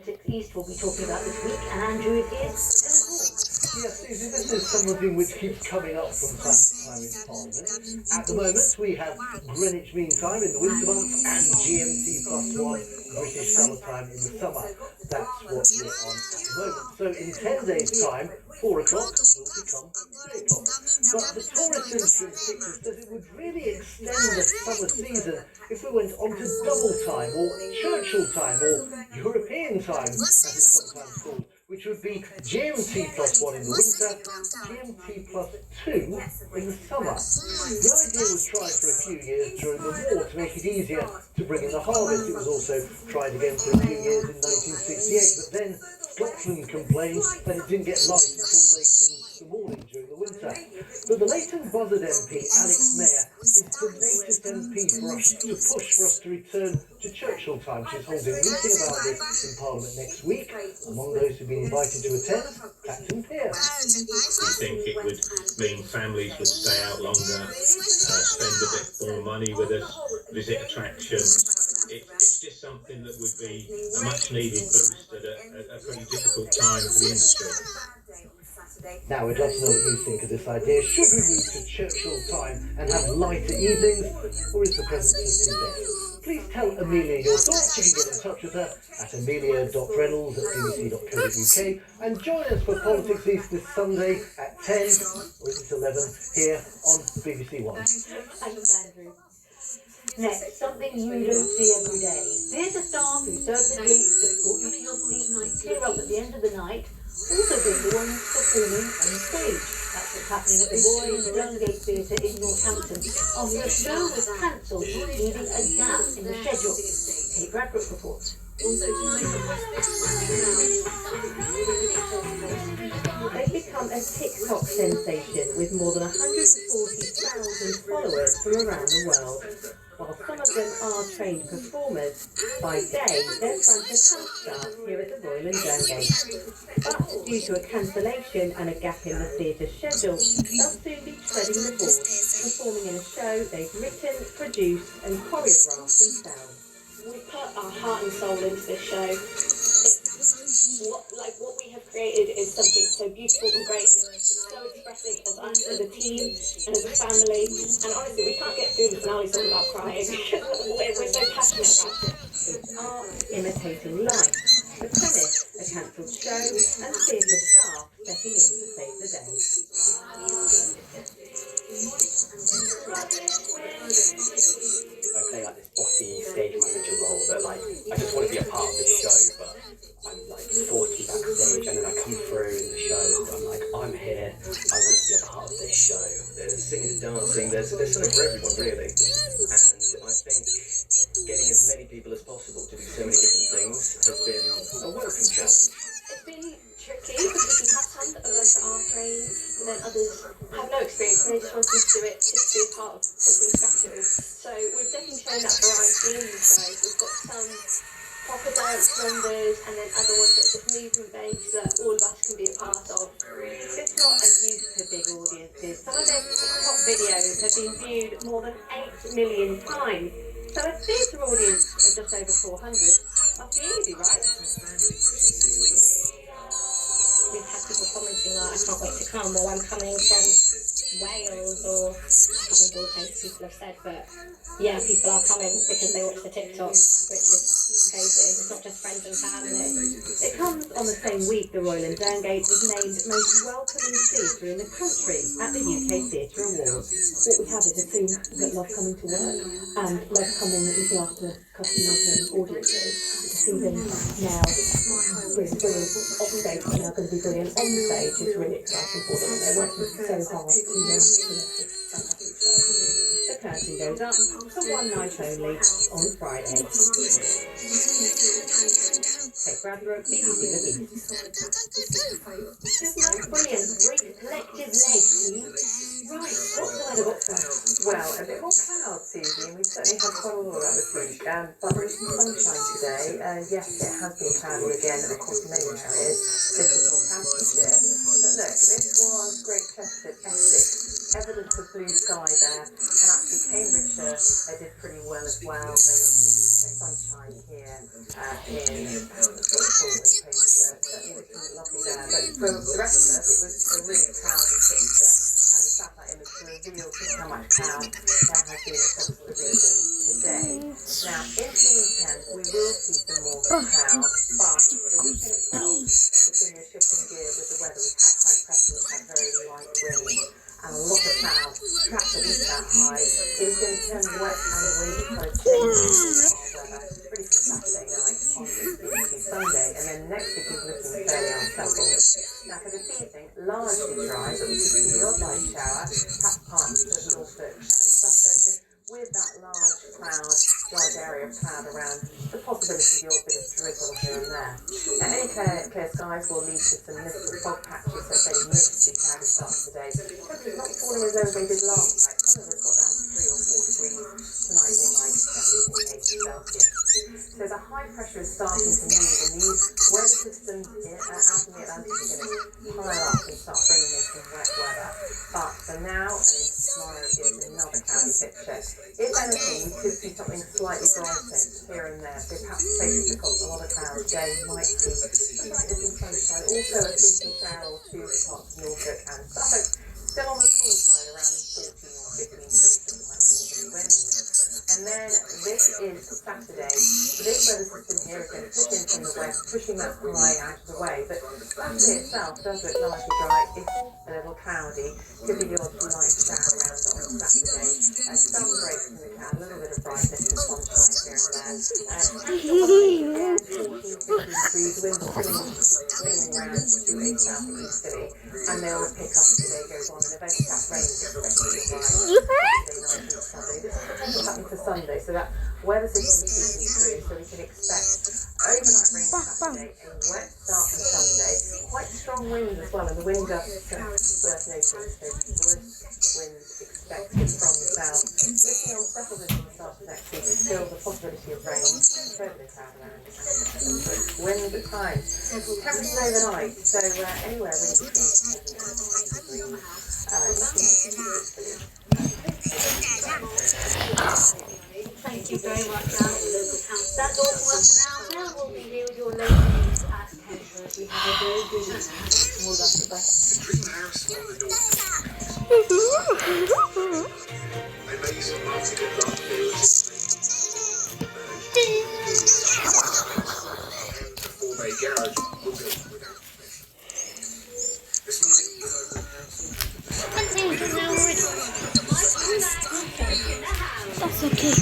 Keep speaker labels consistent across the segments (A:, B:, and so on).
A: Politics East will be talking about this week, and Andrew is here.
B: Yes, Susie, this is something which keeps coming up from time to time in Parliament. At the moment, we have Greenwich Mean Time in the winter months and GMT+1 British Summer Time in the summer. That's what we're on at the moment. So in 10 days' time, 4 o'clock will become 3 o'clock. But the Tourist industry in particular says it would really extend the summer season if we went on to double time, or Churchill time, or European time, as it's sometimes called, which would be GMT+1 in the winter, GMT+2 in the summer. The idea was tried for a few years during the war to make it easier to bring in the harvest. It was also tried again for a few years in 1968, but then Scotland complained that it didn't get light until late in the morning during the winter. But the Leighton Buzzard MP, Alex Mayer, is the latest MP for us to push for us to return to Churchill time. She's holding a meeting about this in Parliament next week. Among those who've been invited to attend, Captain Pierce.
C: We think it would mean families would stay out longer, spend a bit more money with us, visit attractions. It's just something that would be a much needed boost at a pretty difficult time for the industry.
B: Now we'd love to know what you think of this idea. Should we move to Churchill time and have lighter evenings, or is the present system best? Please tell Amelia your thoughts. You can get in touch with her at amelia.reynolds@bbc.co.uk and join us for Politics East this Sunday at 10, or is it 11, here on BBC One.
A: Thanks, Andrew. Next, something you don't see every day. Theatre staff who serve the drinks that brought you to your seat and clear up at the end of the night also be the ones performing on stage. That's what's happening at the Royal Dungate Theatre in Northampton after a show was cancelled, leaving a gap in the schedule. Kate Bradbrook reports. They've become a TikTok sensation with more than 140,000 followers from around the world. While some of them are trained performers, by day they're front of house staff here at the Royal and Dungate. But due to a cancellation and a gap in the theatre schedule, they'll soon be treading the board, performing in a show they've written, produced and choreographed themselves.
D: We put our heart and soul into this show. What we have created is something so beautiful and great, and it's so expressive of us as a team and as a family. And honestly, we can't get through the finale song without crying. We're so passionate about it.
A: It's art imitating life. The premise, a cancelled show, and theatre staff stepping in to save the day.
E: I play like this bossy stage manager role that I just want to be a part of the show, but I'm forced to be backstage, and then I come through in the show and I'm here, I want to be a part of this show. There's singing and dancing, there's something for everyone really, and I think getting as many people as possible to do so many different things has been a welcome challenge.
D: It's been tricky because we have some of us that are trained, and then others have no experience and they just want to do it just to be a part of something special. So we've definitely shown that variety in the shows. We've got some proper dance numbers and then other ones that are just movement based that all of us can be a part of.
A: It's not a use for big audiences. Some of their TikTok videos have been viewed more than 8 million times. So a theatre audience of just over 400 must be easy, right?
D: We've had people commenting like, I can't wait to come, or I'm coming from Wales, or I can't remember all the places people have said, but yeah, people are coming because they watch the TikTok, which is crazy. It's not just friends and family.
A: It comes on the same week the Royal and Dungate was named most welcoming theatre in the country at the UK Theatre Awards. What we have is a team that love coming to work and love coming looking after customers and audiences. To see them now really brilliant off stage and now going to be brilliant on stage is really exciting for them, and they're working so hard to make this fantastic show. The curtain goes up for one night only on Friday. Kate Bradbrook, BBC The East. Brilliant, great collective leg. Right, what side of Oxford?
F: Well, a bit more cloud, Susie, and we've certainly had quite a lot of that this week, but there's some sunshine today. Yes, it has been cloudy again across many areas. This was Northamptonshire. But look, this was Great Chesterford, Essex, evidence of blue sky there, and actually Cambridgeshire, they did pretty well as well. There was some sunshine here in Bristol for the rest of us, it was a really cloudy picture, and the satellite image revealed just how much cloud there has been across the region today. Now, into the weekend, we will see some more cloud, but the weekend itself is going to be a shifting gear with the weather. We've had high pressure, we've had very light winds, and a lot of cloud trapped at least that high. It is going to turn wet and windy for a change in our weather, really from Saturday night on into Sunday, and then next week is looking fairly unsettled. Now for this evening, largely dry, but we could see the odd light shower, perhaps parts of Norfolk and Suffolk, and with that large area of cloud around, the possibility of the odd bit of drizzle here and there. Now any clear skies will lead to some misty fog patches, so fairly misty cloudy start today. Temperatures not falling as low as they did last night. Some of us got down to 3 or 4 degrees. Tonight more like 7 or 8 Celsius. So the high pressure is starting to move, and these weather systems out in the Atlantic are going to pile up and start bringing in some wet weather. But for now and into tomorrow is another cloudy picture. If anything, we could see something slightly brighter here and there. So perhaps places that got a lot of clouds today might see some sunshine. Also a fleeting shower or two for parts of Norfolk and Suffolk. Still on the cool side, around 14 or 15 degrees with light northerly winds. And then this is Saturday. So this weather system here is going to push in from the west, pushing that high out of the way. But Saturday itself does look largely dry. It's a little cloudy. Could be the odd light shower around on Saturday. Some breaks in the cloud, a little bit of brightness and sunshine here and there. Again, 14, 15 degrees, winds swinging around to a southeasterly. And they will pick up as the day goes on. And eventually that rain is expected to arrive Saturday night and Sunday. This is happening for Sunday, so that weather system is keeping through, so we can expect overnight rain Saturday, a wet start for Sunday, quite strong winds as well, and the wind gusts worth noting, so brisk winds expected from the south. Looking on settled as the start of next week, still the possibility of rain, further cloud around, and winds at times. Temperatures overnight, so anywhere really between 7 and 10 degrees.
G: Thank you very much, Al. That's all for us now. Now we'll reveal your local news at 10:30. We have a very good well done for that.
H: Amazing marketing love deals. And before they garage will go without permission. This morning was over the council.
I: That's okay.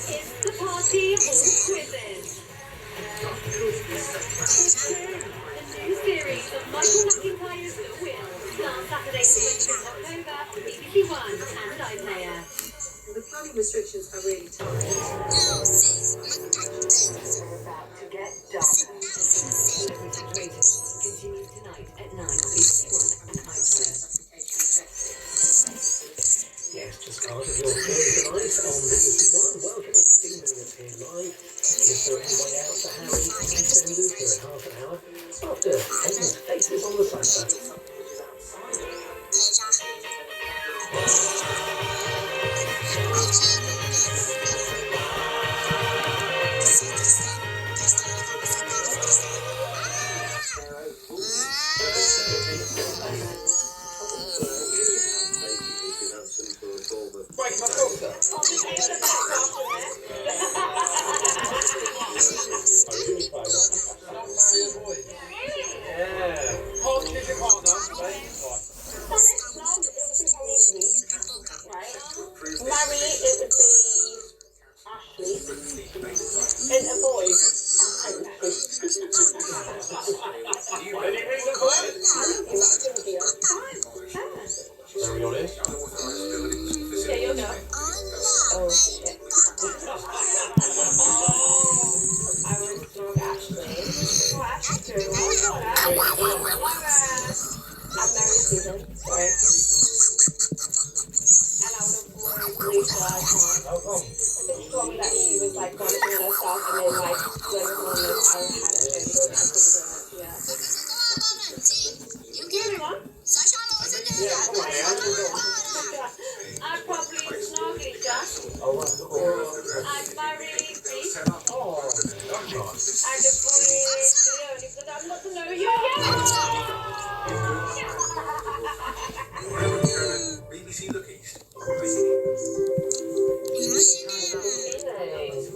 G: It's the party of quizzes. The new series of Michael McIntyre's The Wheel starts Saturday the 6th of October on BBC One and iPlayer. The planning restrictions are really tight.
A: We're about to get darker. Celebrity Traitors continues tonight at 9 on BBC One and iPlayer.
B: Yes, just part of your show tonight on BBC One. Welcome, it's Stephen is here live. Is there anybody else for Harry and EastEnders here in half an hour? After Edmund Faces on the Sofa.
G: Our problem Just.
H: Oh, right.
G: I'm married.
H: Oh,
G: And the boy is Leonie, because I'm not to know you yet.
H: BBC Look East.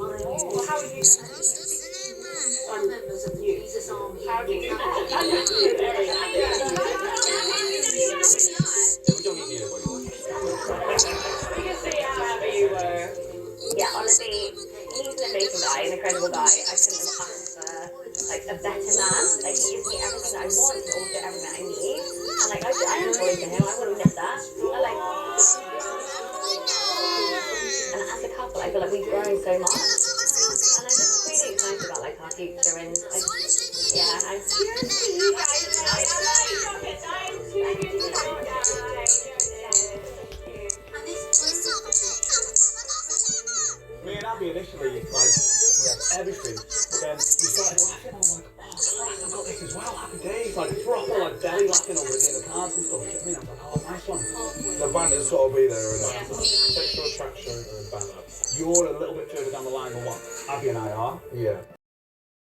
D: Oh, how are you? I'm members of the Jesus Army. How do you do that?
E: We don't need anybody.
D: We can see how happy you were.
I: Yeah, honestly, he's an amazing guy, an incredible guy. I couldn't have asked for like a better man. Like he gives me everything that I want and also everything that I need. And like I enjoy him. I wouldn't miss that. And as a couple, I feel like we've grown so much. And I'm just really excited about like our future and like, yeah,
J: Me and Abby initially, like, we had everything, but then we started laughing, I'm like, oh Christ, I've got this as well, happy days, like, proper, like, belly laughing over the game of cards and stuff, you know what I mean? I was like, oh, nice one.
K: The banner's got to be there, and sexual attraction and banner.
J: You're a little bit further down the line than what Abby and I are.
K: Yeah.